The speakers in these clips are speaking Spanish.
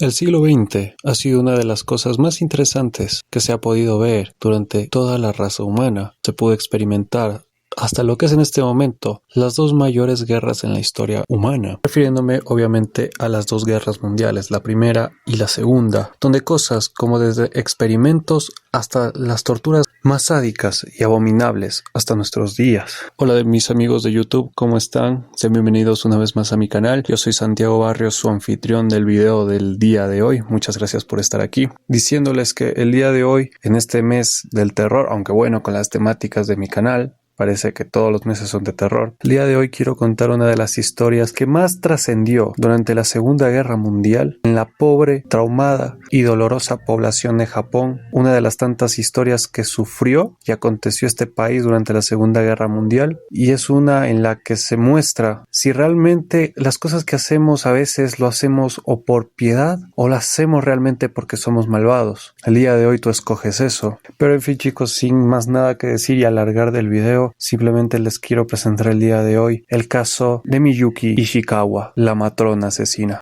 El siglo XX ha sido una de las cosas más interesantes que se ha podido ver durante toda la raza humana. Se pudo experimentar hasta lo que es en este momento las dos mayores guerras en la historia humana, refiriéndome obviamente a las dos guerras mundiales, la primera y la segunda, donde cosas como desde experimentos hasta las torturas más sádicas y abominables hasta nuestros días. Hola de mis amigos de YouTube, ¿cómo están? Sean bienvenidos una vez más a mi canal. Yo soy Santiago Barrios, su anfitrión del video del día de hoy. Muchas gracias por estar aquí. Diciéndoles que el día de hoy, en este mes del terror, aunque bueno, con las temáticas de mi canal, parece que todos los meses son de terror. El día de hoy quiero contar una de las historias que más trascendió durante la Segunda Guerra Mundial en la pobre, traumada y dolorosa población de Japón. Una de las tantas historias que sufrió y aconteció este país durante la Segunda Guerra Mundial, y es una en la que se muestra si realmente las cosas que hacemos a veces lo hacemos o por piedad o las hacemos realmente porque somos malvados. El día de hoy tú escoges eso. Pero en fin, chicos, sin más nada que decir y alargar del video, simplemente les quiero presentar el día de hoy el caso de Miyuki Ishikawa, la matrona asesina.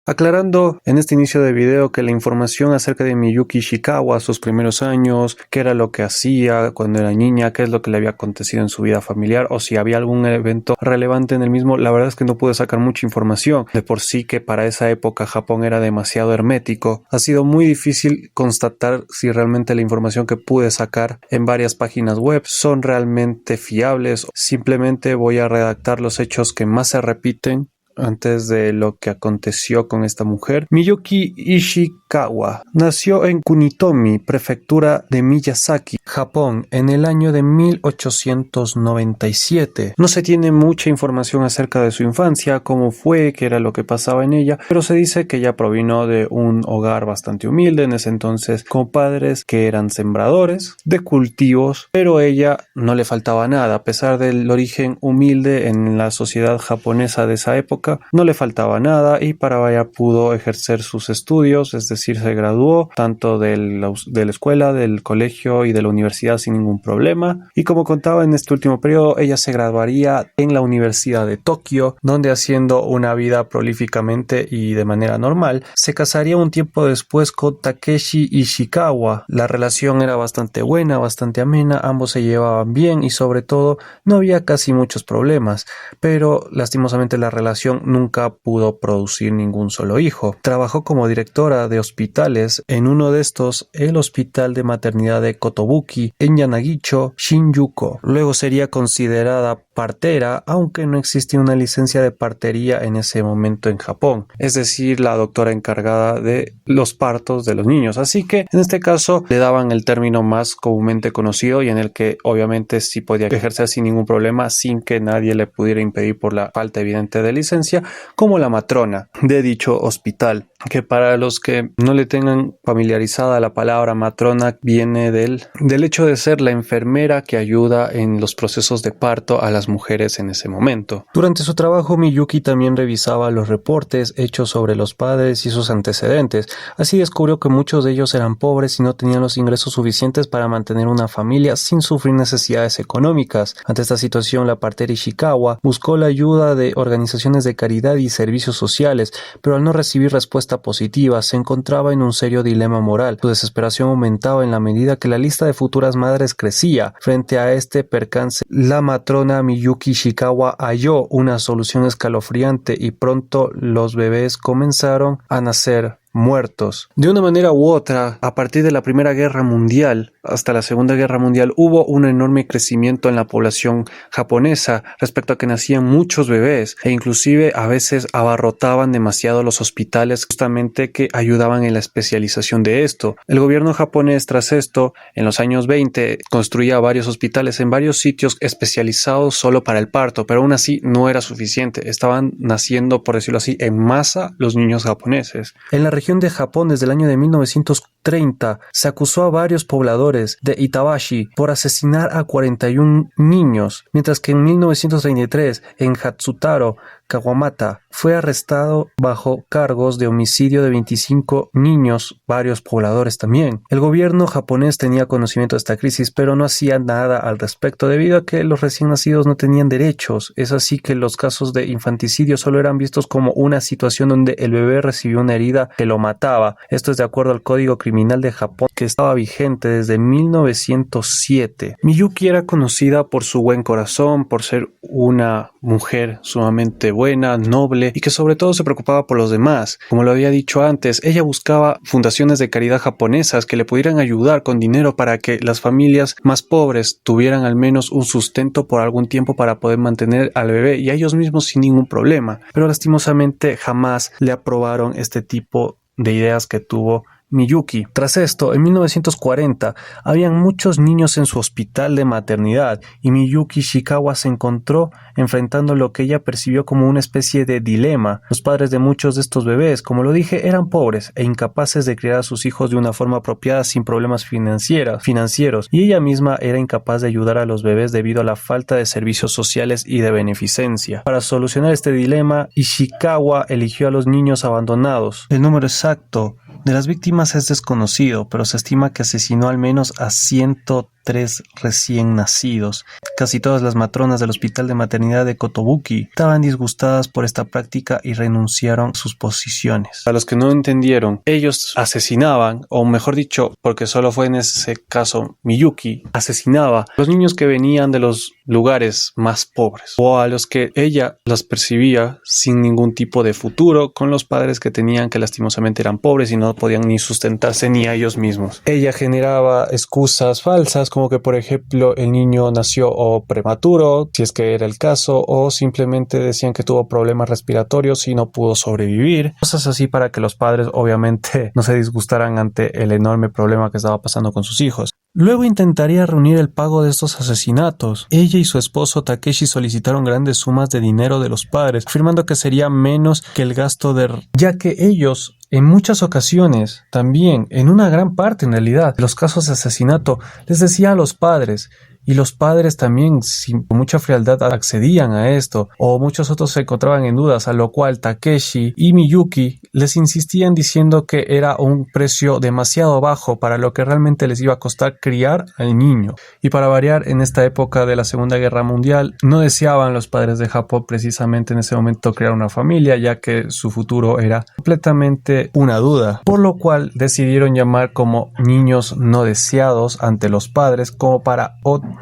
Aclarando en este inicio de video que la información acerca de Miyuki Ishikawa, sus primeros años, qué era lo que hacía cuando era niña, qué es lo que le había acontecido en su vida familiar o si había algún evento relevante en el mismo, la verdad es que no pude sacar mucha información. De por sí que para esa época Japón era demasiado hermético. Ha sido muy difícil constatar si realmente la información que pude sacar en varias páginas web son realmente fiables. Simplemente voy a redactar los hechos que más se repiten antes de lo que aconteció con esta mujer. Miyuki Ishikawa nació en Kunitomi, prefectura de Miyazaki, Japón, en el año de 1897. No se tiene mucha información acerca de su infancia, cómo fue, qué era lo que pasaba en ella, pero se dice que ella provino de un hogar bastante humilde en ese entonces, con padres que eran sembradores de cultivos, pero ella no le faltaba nada. A pesar del origen humilde en la sociedad japonesa de esa época, no le faltaba nada y para vaya pudo ejercer sus estudios, es decir, se graduó tanto de la escuela, del colegio y de la universidad sin ningún problema. Y como contaba en este último periodo, ella se graduaría en la Universidad de Tokio, donde haciendo una vida prolíficamente y de manera normal, se casaría un tiempo después con Takeshi Ishikawa. La relación era bastante buena, bastante amena, ambos se llevaban bien y sobre todo no había casi muchos problemas, pero lastimosamente la relación nunca pudo producir ningún solo hijo. Trabajó como directora de hospitales, en uno de estos el Hospital de Maternidad de Kotobuki en Yanagicho, Shinjuku. Luego sería considerada partera, aunque no existía una licencia de partería en ese momento en Japón, es decir, la doctora encargada de los partos de los niños. Así que en este caso le daban el término más comúnmente conocido y en el que obviamente sí podía ejercer sin ningún problema, sin que nadie le pudiera impedir por la falta evidente de licencia, como la matrona de dicho hospital, que para los que no le tengan familiarizada la palabra matrona viene del hecho de ser la enfermera que ayuda en los procesos de parto a las mujeres en ese momento. Durante su trabajo, Miyuki también revisaba los reportes hechos sobre los padres y sus antecedentes. Así descubrió que muchos de ellos eran pobres y no tenían los ingresos suficientes para mantener una familia sin sufrir necesidades económicas. Ante esta situación, la partera Ishikawa buscó la ayuda de organizaciones de caridad y servicios sociales, pero al no recibir respuesta positiva, se encontraba en un serio dilema moral. Su desesperación aumentaba en la medida que la lista de futuras madres crecía. Frente a este percance, la matrona Miyuki Ishikawa halló una solución escalofriante y pronto los bebés comenzaron a nacer muertos. De una manera u otra, a partir de la Primera Guerra Mundial hasta la Segunda Guerra Mundial hubo un enorme crecimiento en la población japonesa respecto a que nacían muchos bebés e inclusive a veces abarrotaban demasiado los hospitales justamente que ayudaban en la especialización de esto. El gobierno japonés tras esto, en los años 20, construía varios hospitales en varios sitios especializados solo para el parto, pero aún así no era suficiente. Estaban naciendo, por decirlo así, en masa los niños japoneses. En la región de Japón, desde el año de 1900 1930 se acusó a varios pobladores de Itabashi por asesinar a 41 niños, mientras que en 1933 en Hatsutaro, Kawamata, fue arrestado bajo cargos de homicidio de 25 niños, varios pobladores también. El gobierno japonés tenía conocimiento de esta crisis, pero no hacía nada al respecto debido a que los recién nacidos no tenían derechos. Es así que los casos de infanticidio solo eran vistos como una situación donde el bebé recibió una herida que lo mataba. Esto es de acuerdo al Código Criminal de Japón, que estaba vigente desde 1907. Miyuki era conocida por su buen corazón, por ser una mujer sumamente buena, noble y que sobre todo se preocupaba por los demás. Como lo había dicho antes, ella buscaba fundaciones de caridad japonesas que le pudieran ayudar con dinero para que las familias más pobres tuvieran al menos un sustento por algún tiempo para poder mantener al bebé y a ellos mismos sin ningún problema. Pero lastimosamente jamás le aprobaron este tipo de ideas que tuvo Miyuki. Tras esto, en 1940, habían muchos niños en su hospital de maternidad y Miyuki Ishikawa se encontró enfrentando lo que ella percibió como una especie de dilema. Los padres de muchos de estos bebés, como lo dije, eran pobres e incapaces de criar a sus hijos de una forma apropiada sin problemas financieros, y ella misma era incapaz de ayudar a los bebés debido a la falta de servicios sociales y de beneficencia. Para solucionar este dilema, Ishikawa eligió a los niños abandonados. El número exacto de las víctimas es desconocido, pero se estima que asesinó al menos a 103 recién nacidos. Casi todas las matronas del hospital de maternidad de Kotobuki estaban disgustadas por esta práctica y renunciaron a sus posiciones. A los que no entendieron, ellos asesinaban, o mejor dicho, porque solo fue en ese caso Miyuki, asesinaba a los niños que venían de los lugares más pobres, o a los que ella las percibía sin ningún tipo de futuro, con los padres que tenían que lastimosamente eran pobres y no podían ni sustentarse ni a ellos mismos. Ella generaba excusas falsas, como que por ejemplo el niño nació o prematuro, si es que era el caso, o simplemente decían que tuvo problemas respiratorios y no pudo sobrevivir. Cosas así para que los padres obviamente no se disgustaran ante el enorme problema que estaba pasando con sus hijos. Luego intentaría reunir el pago de estos asesinatos. Ella y su esposo Takeshi solicitaron grandes sumas de dinero de los padres, afirmando que sería menos que el gasto ya que ellos en muchas ocasiones, también en una gran parte en realidad, de los casos de asesinato, les decía a los padres, y los padres también sin mucha frialdad accedían a esto, o muchos otros se encontraban en dudas, a lo cual Takeshi y Miyuki les insistían diciendo que era un precio demasiado bajo para lo que realmente les iba a costar criar al niño. Y para variar, en esta época de la Segunda Guerra Mundial, no deseaban los padres de Japón precisamente en ese momento crear una familia, ya que su futuro era completamente una duda, por lo cual decidieron llamar como niños no deseados ante los padres como para otro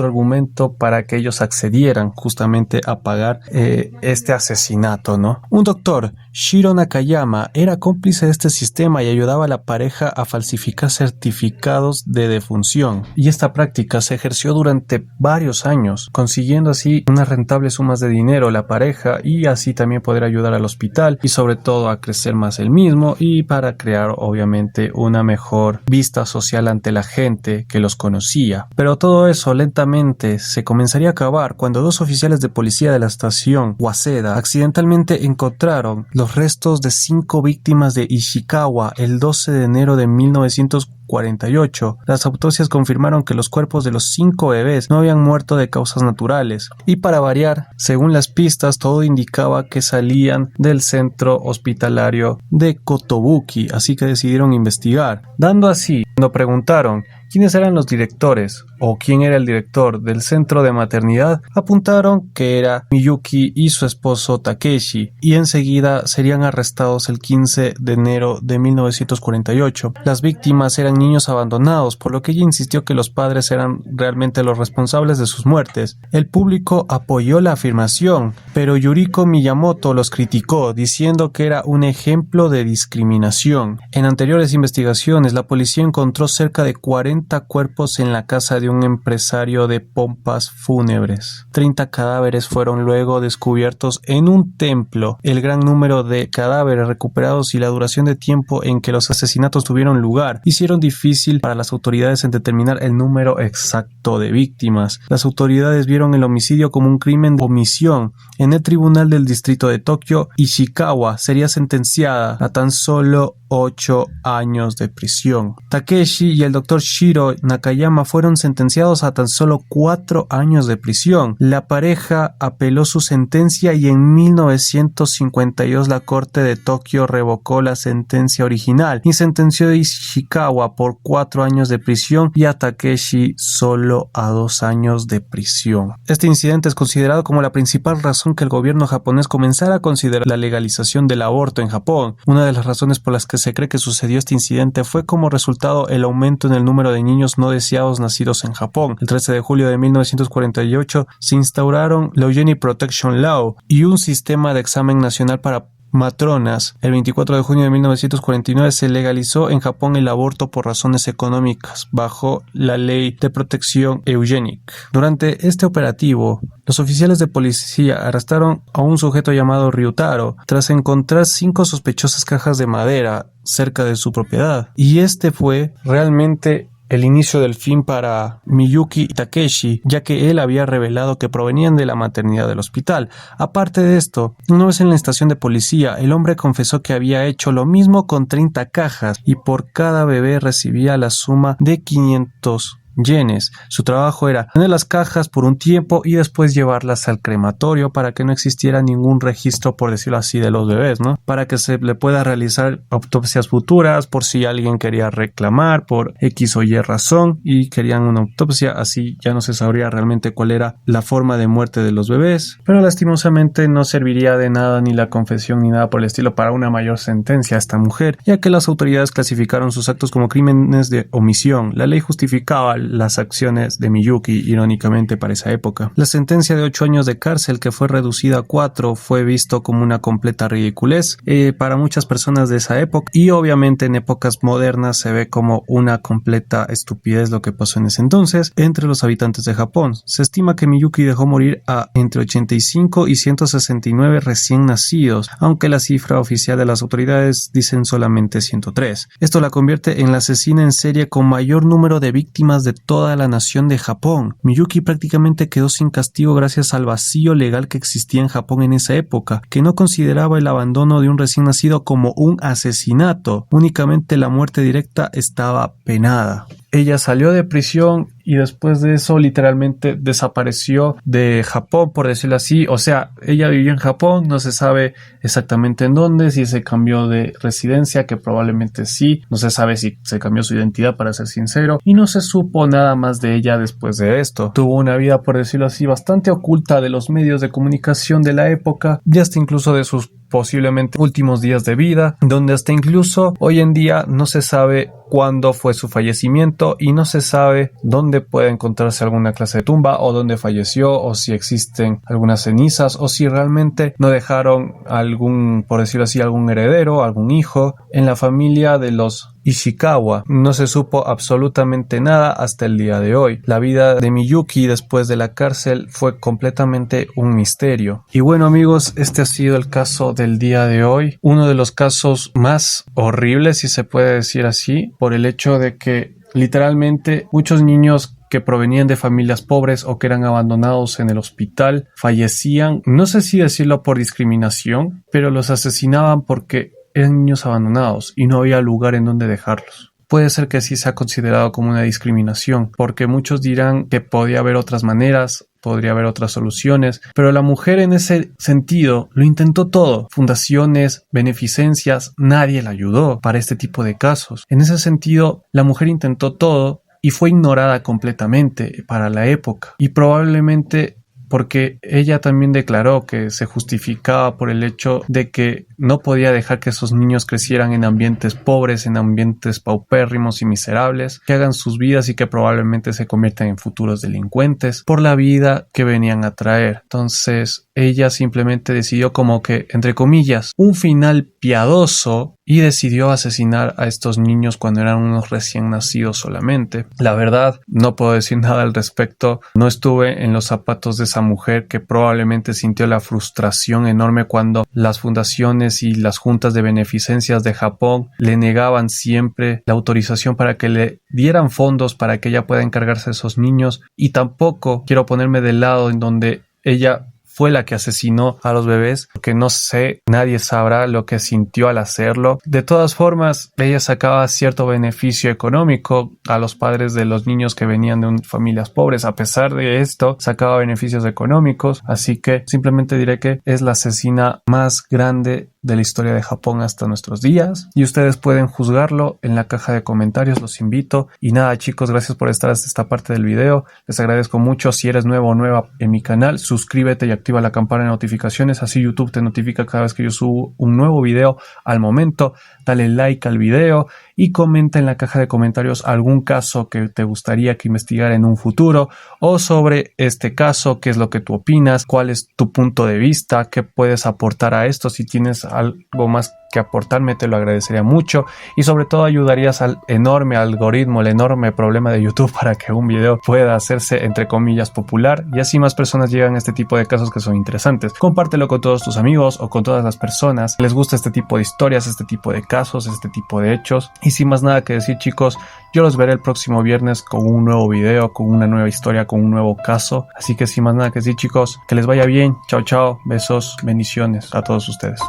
argumento para que ellos accedieran justamente a pagar este asesinato, ¿no? Un doctor, Shiro Nakayama, era cómplice de este sistema y ayudaba a la pareja a falsificar certificados de defunción, y esta práctica se ejerció durante varios años, consiguiendo así unas rentables sumas de dinero a la pareja y así también poder ayudar al hospital y sobre todo a crecer más el mismo y para crear obviamente una mejor vista social ante la gente que los conocía. Pero todo eso lentamente se comenzaría a acabar cuando dos oficiales de policía de la estación Waseda accidentalmente encontraron los restos de 5 víctimas de Ishikawa el 12 de enero de 1948. Las autopsias confirmaron que los cuerpos de los 5 bebés no habían muerto de causas naturales. Y para variar, según las pistas, todo indicaba que salían del centro hospitalario de Kotobuki, así que decidieron investigar. Dando así, cuando preguntaron quiénes eran los directores o quién era el director del centro de maternidad, apuntaron que era Miyuki y su esposo Takeshi, y enseguida serían arrestados el 15 de enero de 1948. Las víctimas eran niños abandonados, por lo que ella insistió que los padres eran realmente los responsables de sus muertes. El público apoyó la afirmación, pero Yuriko Miyamoto los criticó, diciendo que era un ejemplo de discriminación. En anteriores investigaciones, la policía encontró cerca de 40 cuerpos en la casa de un empresario de pompas fúnebres. 30 cadáveres fueron luego descubiertos en un templo. El gran número de cadáveres recuperados y la duración de tiempo en que los asesinatos tuvieron lugar hicieron difícil para las autoridades en determinar el número exacto de víctimas. Las autoridades vieron el homicidio como un crimen de omisión en el tribunal del distrito de Tokio, Ishikawa sería sentenciada a tan solo 8 años de prisión. Takeshi y el Dr. Shiro Nakayama fueron sentenciados a tan solo 4 años de prisión. La pareja apeló su sentencia y en 1952 la corte de Tokio revocó la sentencia original y sentenció a Ishikawa por 4 años de prisión y a Takeshi solo a 2 años de prisión. Este incidente es considerado como la principal razón que el gobierno japonés comenzara a considerar la legalización del aborto en Japón. Una de las razones por las que se cree que sucedió este incidente fue como resultado el aumento en el número de niños no deseados nacidos en Japón. El 13 de julio de 1948 se instauraron la Eugenic Protection Law y un sistema de examen nacional para matronas. El 24 de junio de 1949 se legalizó en Japón el aborto por razones económicas bajo la ley de protección eugénica. Durante este operativo, los oficiales de policía arrestaron a un sujeto llamado Ryutaro tras encontrar 5 sospechosas cajas de madera cerca de su propiedad. Y este fue realmente el inicio del fin para Miyuki Takeshi, ya que él había revelado que provenían de la maternidad del hospital. Aparte de esto, una vez en la estación de policía, el hombre confesó que había hecho lo mismo con 30 cajas y por cada bebé recibía la suma de 500 yenes. Su trabajo era tener las cajas por un tiempo y después llevarlas al crematorio para que no existiera ningún registro, por decirlo así, de los bebés, ¿no? Para que se le pueda realizar autopsias futuras por si alguien quería reclamar por X o Y razón y querían una autopsia, así ya no se sabría realmente cuál era la forma de muerte de los bebés. Pero lastimosamente no serviría de nada ni la confesión ni nada por el estilo para una mayor sentencia a esta mujer, ya que las autoridades clasificaron sus actos como crímenes de omisión. La ley justificaba las acciones de Miyuki, irónicamente, para esa época. La sentencia de 8 años de cárcel, que fue reducida a 4, fue visto como una completa ridiculez para muchas personas de esa época, y obviamente en épocas modernas se ve como una completa estupidez lo que pasó en ese entonces entre los habitantes de Japón. Se estima que Miyuki dejó morir a entre 85 y 169 recién nacidos, aunque la cifra oficial de las autoridades dicen solamente 103. Esto la convierte en la asesina en serie con mayor número de víctimas de toda la nación de Japón. Miyuki prácticamente quedó sin castigo gracias al vacío legal que existía en Japón en esa época, que no consideraba el abandono de un recién nacido como un asesinato. Únicamente la muerte directa estaba penada. Ella salió de prisión y después de eso literalmente desapareció de Japón, por decirlo así. O sea, ella vivió en Japón, no se sabe exactamente en dónde, si se cambió de residencia, que probablemente sí, no se sabe si se cambió su identidad, para ser sincero, y no se supo nada más de ella después de esto. Tuvo una vida, por decirlo así, bastante oculta de los medios de comunicación de la época y hasta incluso de sus posiblemente últimos días de vida, donde hasta incluso hoy en día no se sabe cuándo fue su fallecimiento y no se sabe dónde puede encontrarse alguna clase de tumba o dónde falleció, o si existen algunas cenizas, o si realmente no dejaron algún, por decirlo así, algún heredero, algún hijo en la familia de los Ishikawa. No se supo absolutamente nada hasta el día de hoy. La vida de Miyuki después de la cárcel fue completamente un misterio. Y bueno, amigos, este ha sido el caso del día de hoy. Uno de los casos más horribles, si se puede decir así, por el hecho de que literalmente muchos niños que provenían de familias pobres o que eran abandonados en el hospital fallecían, no sé si decirlo por discriminación, pero los asesinaban porque eran niños abandonados y no había lugar en donde dejarlos. Puede ser que sí sea considerado como una discriminación, porque muchos dirán que podría haber otras maneras, podría haber otras soluciones, pero la mujer en ese sentido lo intentó todo. Fundaciones, beneficencias, nadie la ayudó para este tipo de casos. En ese sentido, la mujer intentó todo y fue ignorada completamente para la época, y probablemente porque ella también declaró que se justificaba por el hecho de que no podía dejar que esos niños crecieran en ambientes pobres, en ambientes paupérrimos y miserables, que hagan sus vidas y que probablemente se conviertan en futuros delincuentes por la vida que venían a traer. Entonces ella simplemente decidió, como que, entre comillas, un final piadoso, y decidió asesinar a estos niños cuando eran unos recién nacidos solamente. La verdad, no puedo decir nada al respecto. No estuve en los zapatos de esa mujer, que probablemente sintió la frustración enorme cuando las fundaciones y las juntas de beneficencias de Japón le negaban siempre la autorización para que le dieran fondos para que ella pueda encargarse de esos niños. Y tampoco quiero ponerme del lado en donde ella fue la que asesinó a los bebés, porque no sé, nadie sabrá lo que sintió al hacerlo. De todas formas, ella sacaba cierto beneficio económico a los padres de los niños que venían de familias pobres. A pesar de esto, sacaba beneficios económicos, así que simplemente diré que es la asesina más grande de la historia de Japón hasta nuestros días, y ustedes pueden juzgarlo en la caja de comentarios, los invito. Y nada, chicos, gracias por estar hasta esta parte del video, les agradezco mucho. Si eres nuevo o nueva en mi canal, suscríbete y activa la campana de notificaciones, así YouTube te notifica cada vez que yo subo un nuevo video al momento. Dale like al video y comenta en la caja de comentarios algún caso que te gustaría que investigara en un futuro, o sobre este caso, qué es lo que tú opinas, cuál es tu punto de vista, qué puedes aportar a esto. Si tienes algo más que aportarme, te lo agradecería mucho, y sobre todo ayudarías al enorme algoritmo, el enorme problema de YouTube, para que un video pueda hacerse entre comillas popular, y así más personas llegan a este tipo de casos que son interesantes. Compártelo con todos tus amigos o con todas las personas que les gusta este tipo de historias, este tipo de casos, este tipo de hechos. Y sin más nada que decir, chicos, yo los veré el próximo viernes con un nuevo video, con una nueva historia, con un nuevo caso. Así que sin más nada que decir, chicos, que les vaya bien. Chao, chao, besos, bendiciones a todos ustedes.